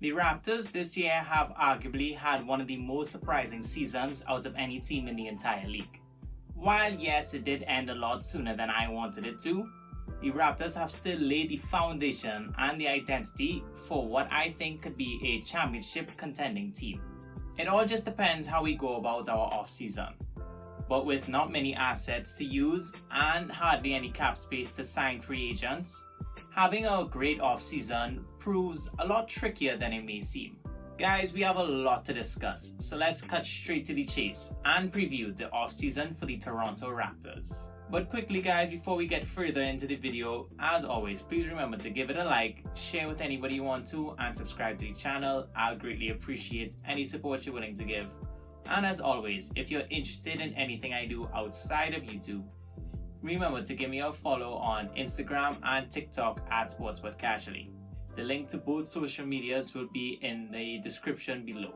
The Raptors this year have arguably had one of the most surprising seasons out of any team in the entire league. While yes, it did end a lot sooner than I wanted it to, the Raptors have still laid the foundation and the identity for what I think could be a championship contending team. It all just depends how we go about our offseason. But with not many assets to use and hardly any cap space to sign free agents, having a great offseason proves a lot trickier than it may seem. Guys, we have a lot to discuss, so let's cut straight to the chase and preview the offseason for the Toronto Raptors. But quickly guys, before we get further into the video, as always, please remember to give it a like, share with anybody you want to, and subscribe to the channel. I'll greatly appreciate any support you're willing to give. And as always, if you're interested in anything I do outside of YouTube, remember to give me a follow on Instagram and TikTok at SportsButCasually. The link to both social medias will be in the description below.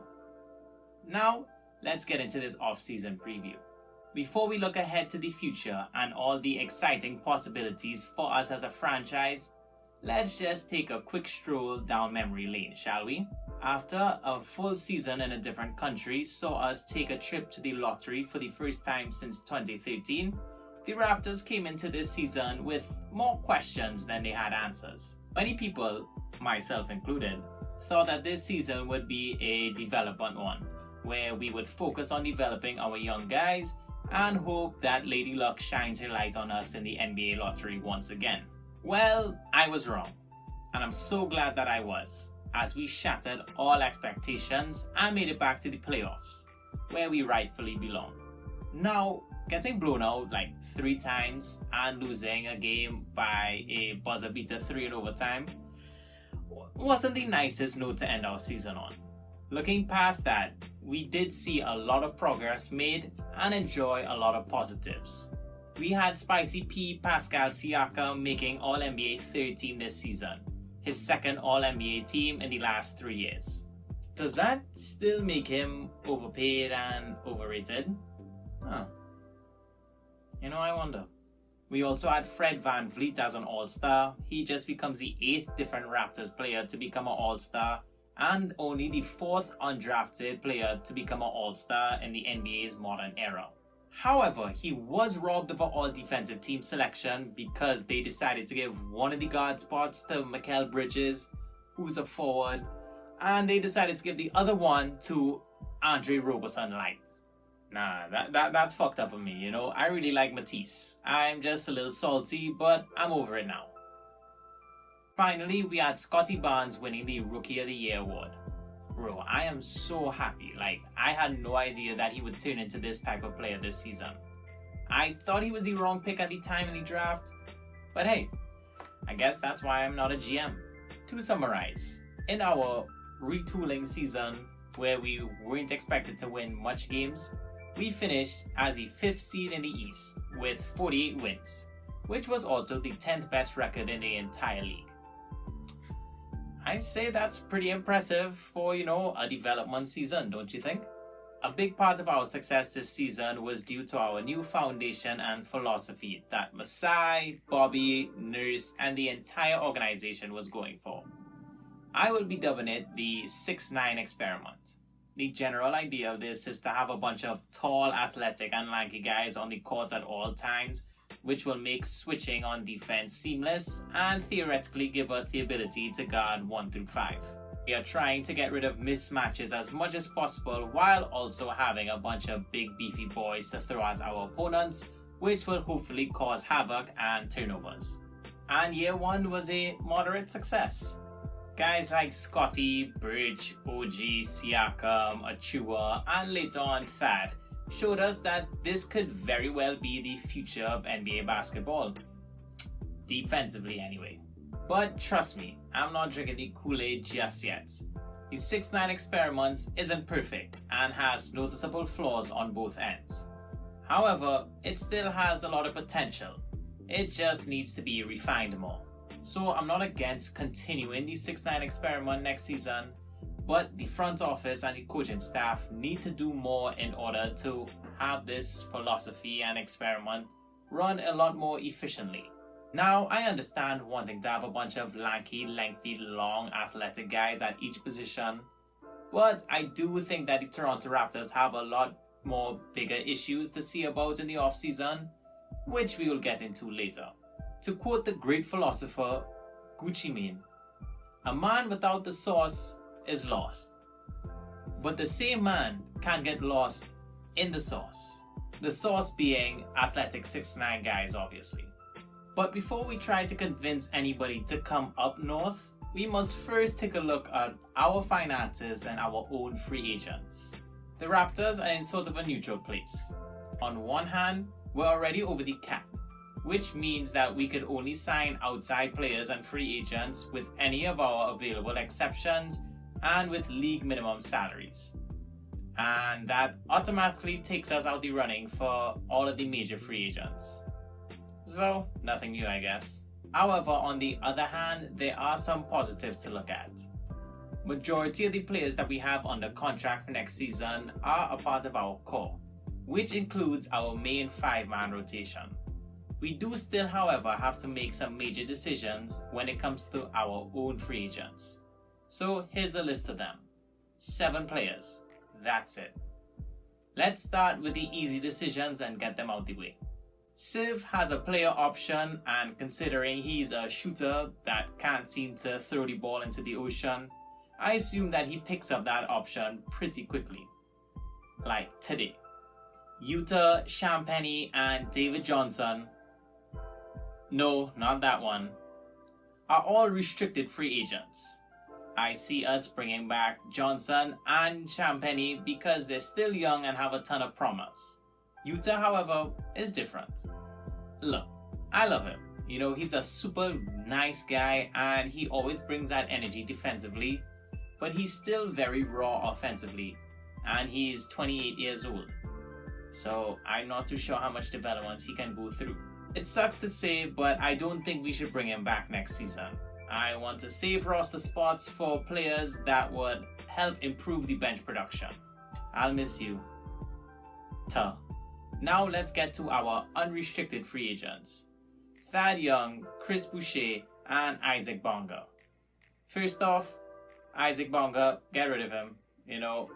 Now, let's get into this off-season preview. Before we look ahead to the future and all the exciting possibilities for us as a franchise, let's just take a quick stroll down memory lane, shall we? After a full season in a different country saw us take a trip to the lottery for the first time since 2013, the Raptors came into this season with more questions than they had answers. Many people, myself included, thought that this season would be a development one, where we would focus on developing our young guys and hope that Lady Luck shines her light on us in the NBA lottery once again. Well, I was wrong, and I'm so glad that I was, as we shattered all expectations and made it back to the playoffs, where we rightfully belong. Now, getting blown out like 3 times and losing a game by a buzzer beater 3 in overtime wasn't the nicest note to end our season on. Looking past that, we did see a lot of progress made and enjoy a lot of positives. We had Spicy P Pascal Siakam making All-NBA third team this season, his second All-NBA team in the last 3 years. Does that still make him overpaid and overrated? Huh. I wonder. We also had Fred VanVleet as an All-Star. He just becomes the 8th different Raptors player to become an All-Star and only the 4th undrafted player to become an All-Star in the NBA's modern era. However, he was robbed of an All-Defensive Team selection because they decided to give one of the guard spots to Mikal Bridges, who's a forward, and they decided to give the other one to Andre Roberson Lights. Nah, that's fucked up for me, I really like Matisse. I'm just a little salty, but I'm over it now. Finally, we had Scottie Barnes winning the Rookie of the Year award. Bro, I am so happy. I had no idea that he would turn into this type of player this season. I thought he was the wrong pick at the time in the draft, but hey, I guess that's why I'm not a GM. To summarize, in our retooling season, where we weren't expected to win much games, we finished as the 5th seed in the East with 48 wins, which was also the 10th best record in the entire league. I say that's pretty impressive for, a development season, don't you think? A big part of our success this season was due to our new foundation and philosophy that Masai, Bobby, Nurse, and the entire organization was going for. I will be dubbing it the 6-9 experiment. The general idea of this is to have a bunch of tall, athletic, and lanky guys on the court at all times, which will make switching on defense seamless and theoretically give us the ability to guard 1 through 5. We are trying to get rid of mismatches as much as possible while also having a bunch of big beefy boys to throw at our opponents, which will hopefully cause havoc and turnovers. And year 1 was a moderate success. Guys like Scottie, Bridge, OG, Siakam, Achua, and later on Thad showed us that this could very well be the future of NBA basketball. Defensively anyway. But trust me, I'm not drinking the Kool-Aid just yet. The 6-9 experiment isn't perfect and has noticeable flaws on both ends. However, it still has a lot of potential. It just needs to be refined more. So I'm not against continuing the 6-9 experiment next season, but the front office and the coaching staff need to do more in order to have this philosophy and experiment run a lot more efficiently. Now, I understand wanting to have a bunch of lanky, lengthy, long, athletic guys at each position, but I do think that the Toronto Raptors have a lot more bigger issues to see about in the offseason, which we will get into later. To quote the great philosopher Gucci Mane, "A man without the sauce is lost, but the same man can get lost in the sauce." The sauce being athletic 6'9" guys, obviously. But before we try to convince anybody to come up north, we must first take a look at our finances and our own free agents. The Raptors are in sort of a neutral place. On one hand, we're already over the cap, which means that we could only sign outside players and free agents with any of our available exceptions and with league minimum salaries. And that automatically takes us out the running for all of the major free agents. So, nothing new, I guess. However, on the other hand, there are some positives to look at. Majority of the players that we have under contract for next season are a part of our core, which includes our main 5-man rotation. We do still, however, have to make some major decisions when it comes to our own free agents. So here's a list of them. 7 players. That's it. Let's start with the easy decisions and get them out the way. Civ has a player option, and considering he's a shooter that can't seem to throw the ball into the ocean, I assume that he picks up that option pretty quickly. Like today. Utah, Champagny, and David Johnson, no, not that one, are all restricted free agents. I see us bringing back Johnson and Champagny because they're still young and have a ton of promise. Utah, however, is different. Look, I love him. You know, he's a super nice guy and he always brings that energy defensively, but he's still very raw offensively, and he's 28 years old. So I'm not too sure how much development he can go through. It sucks to say, but I don't think we should bring him back next season. I want to save roster spots for players that would help improve the bench production. I'll miss you. Now let's get to our unrestricted free agents. Thad Young, Chris Boucher, and Isaac Bonga. First off, Isaac Bonga, get rid of him. You know,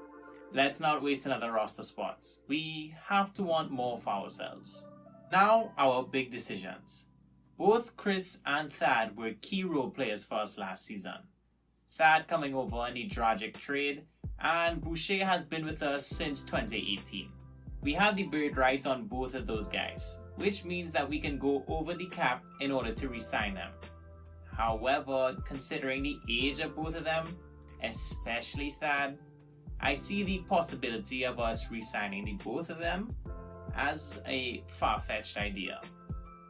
let's not waste another roster spot. We have to want more for ourselves. Now, our big decisions. Both Chris and Thad were key role players for us last season. Thad coming over in the Dragic trade, and Boucher has been with us since 2018. We have the bird rights on both of those guys, which means that we can go over the cap in order to re-sign them. However, considering the age of both of them, especially Thad, I see the possibility of us re-signing the both of them as a far-fetched idea.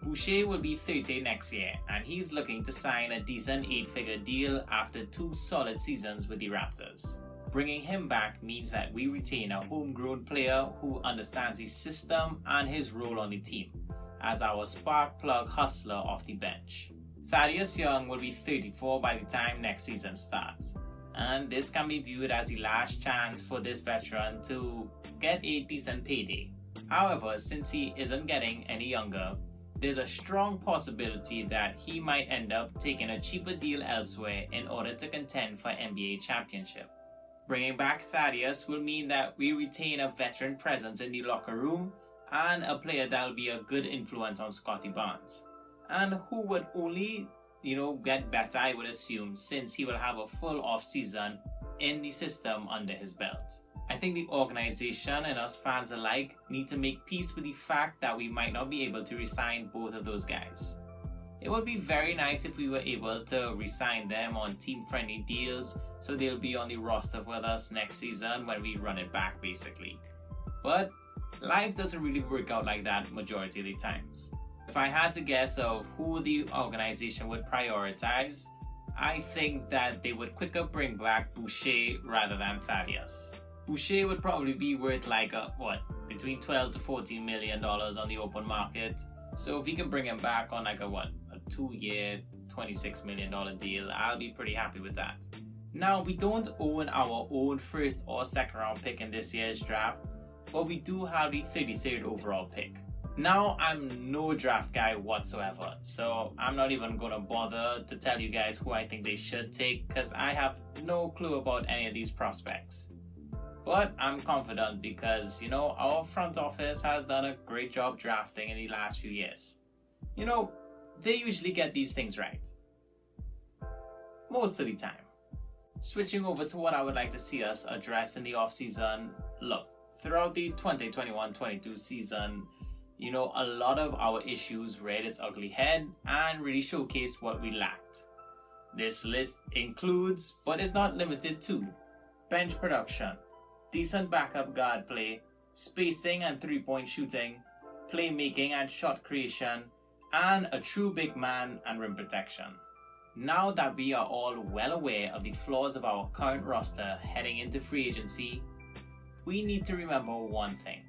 Boucher will be 30 next year, and he's looking to sign a decent 8-figure deal after 2 solid seasons with the Raptors. Bringing him back means that we retain a homegrown player who understands his system and his role on the team as our spark plug hustler off the bench. Thaddeus Young will be 34 by the time next season starts, and this can be viewed as the last chance for this veteran to get a decent payday. However, since he isn't getting any younger, there's a strong possibility that he might end up taking a cheaper deal elsewhere in order to contend for NBA championship. Bringing back Thaddeus will mean that we retain a veteran presence in the locker room and a player that will be a good influence on Scotty Barnes, and who would only, get better, I would assume, since he will have a full off-season in the system under his belt. I think the organization and us fans alike need to make peace with the fact that we might not be able to re-sign both of those guys. It would be very nice if we were able to re-sign them on team-friendly deals so they'll be on the roster with us next season when we run it back, basically. But life doesn't really work out like that majority of the times. If I had to guess of who the organization would prioritize, I think that they would quicker bring back Boucher rather than Thaddeus. Boucher would probably be worth between $12 to $14 million on the open market. So if we can bring him back on a 2-year, $26 million deal, I'll be pretty happy with that. Now, we don't own our own first or second round pick in this year's draft, but we do have the 33rd overall pick. Now, I'm no draft guy whatsoever, so I'm not even gonna bother to tell you guys who I think they should take because I have no clue about any of these prospects. But I'm confident because, our front office has done a great job drafting in the last few years. They usually get these things right. Most of the time. Switching over to what I would like to see us address in the offseason. Look, throughout the 2021-22 season, a lot of our issues reared its ugly head and really showcased what we lacked. This list includes, but is not limited to, bench production, decent backup guard play, spacing and three-point shooting, playmaking and shot creation, and a true big man and rim protection. Now that we are all well aware of the flaws of our current roster heading into free agency, we need to remember one thing.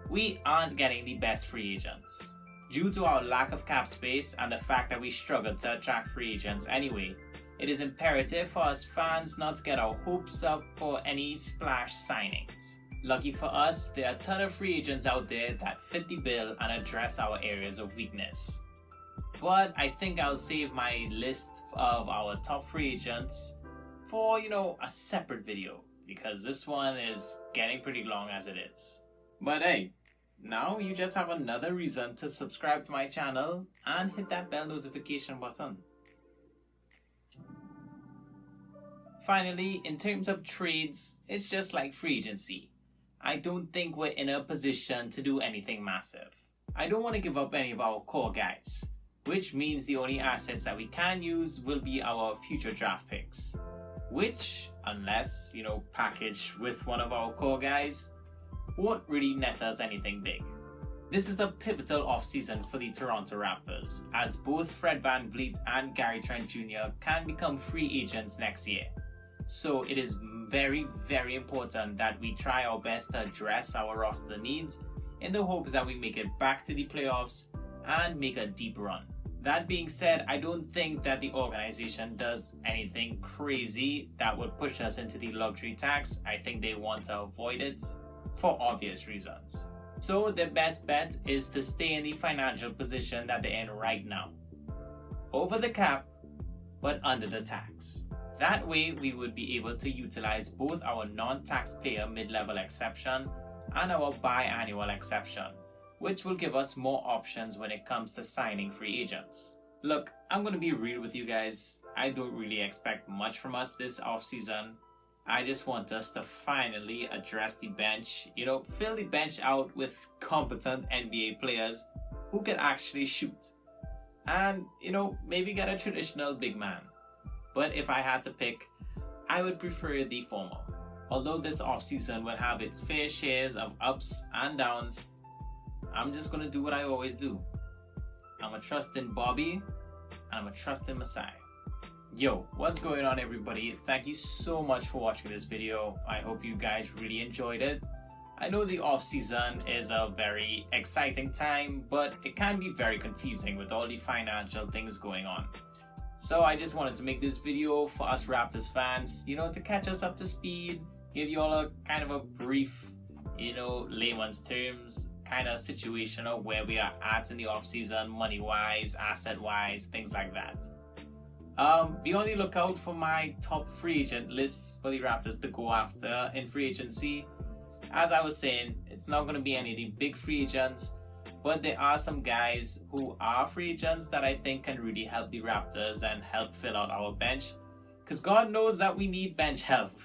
We aren't getting the best free agents. Due to our lack of cap space and the fact that we struggled to attract free agents anyway, it is imperative for us fans not to get our hopes up for any splash signings. Lucky for us, there are a ton of free agents out there that fit the bill and address our areas of weakness. But I think I'll save my list of our top free agents for, a separate video because this one is getting pretty long as it is. But hey, now you just have another reason to subscribe to my channel and hit that bell notification button. Finally, in terms of trades, it's just like free agency. I don't think we're in a position to do anything massive. I don't want to give up any of our core guys, which means the only assets that we can use will be our future draft picks, which, unless, packaged with one of our core guys, won't really net us anything big. This is a pivotal offseason for the Toronto Raptors, as both Fred VanVleet and Gary Trent Jr. can become free agents next year. So it is very, very important that we try our best to address our roster needs in the hopes that we make it back to the playoffs and make a deep run. That being said, I don't think that the organization does anything crazy that would push us into the luxury tax. I think they want to avoid it for obvious reasons. So the best bet is to stay in the financial position that they're in right now. Over the cap, but under the tax. That way we would be able to utilize both our non-taxpayer mid-level exception and our biannual exception, which will give us more options when it comes to signing free agents. Look, I'm going to be real with you guys. I don't really expect much from us this offseason. I just want us to finally address the bench, fill the bench out with competent NBA players who can actually shoot. And, maybe get a traditional big man. But if I had to pick, I would prefer the former. Although this offseason will have its fair shares of ups and downs, I'm just going to do what I always do. I'm going to trust in Bobby, and I'm going to trust in Masai. Yo, what's going on everybody? Thank you so much for watching this video. I hope you guys really enjoyed it. I know the off-season is a very exciting time, but it can be very confusing with all the financial things going on. So I just wanted to make this video for us Raptors fans, to catch us up to speed, give you all a kind of a brief, layman's terms kind of situation of where we are at in the off-season, money-wise, asset-wise, things like that. Be on the lookout for my top free agent lists for the Raptors to go after in free agency. As I was saying, it's not going to be any of the big free agents, but there are some guys who are free agents that I think can really help the Raptors and help fill out our bench, because God knows that we need bench help.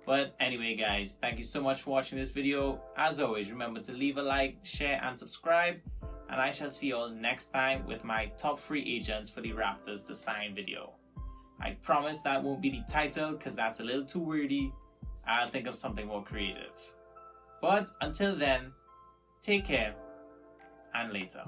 But anyway guys, thank you so much for watching this video. As always, remember to leave a like, share and subscribe, and I shall see you all next time with my top free agents for the Raptors to sign video. I promise that won't be the title because that's a little too wordy. I'll think of something more creative. But until then, take care and later.